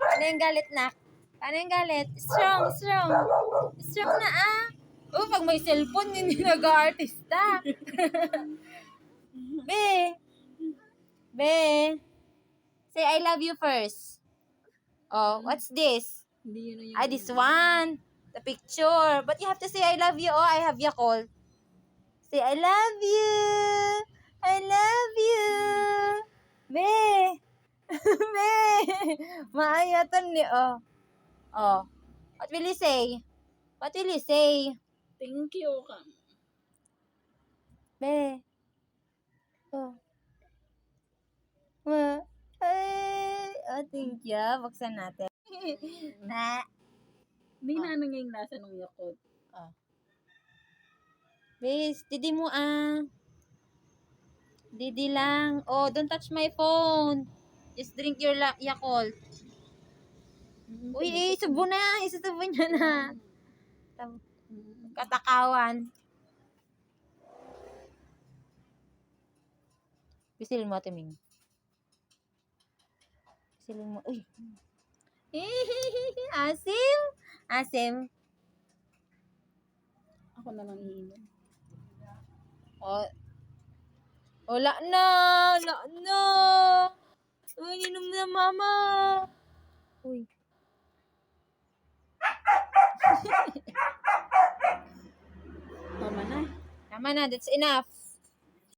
Paano yung galit, nak? Paano yung galit? Strong, strong. Strong na, ah. Oh, pag may cellphone, hindi nag-aartista. Be. Be. Say, I love you first. Oh, what's this? Hindi yun Ah, this one. The picture. But you have to say, I love you. Oh, I have you call. Say, I love you. I love you. Be. Be. Maayatan ni, oh. Oh. What will you say? What will you say? Thank you ka. Be. Oh. Ay. Oh, thank you. Buksan natin. Na. Hindi na nanging nasa nung Yakult. Oh. Bes, didi mo ah. Didi lang. Oh, don't touch my phone. Just drink your Yakult. Uy, isubo na. Isubo niya na. Katakawan. Pisil mo, Timing. Pisilin mo. Uy. Asim. Asim. Ako na lang iinom. Oh. Wala na. Wala na. Uy, inom na, mama. Uy. Tama na. Tama na. That's enough.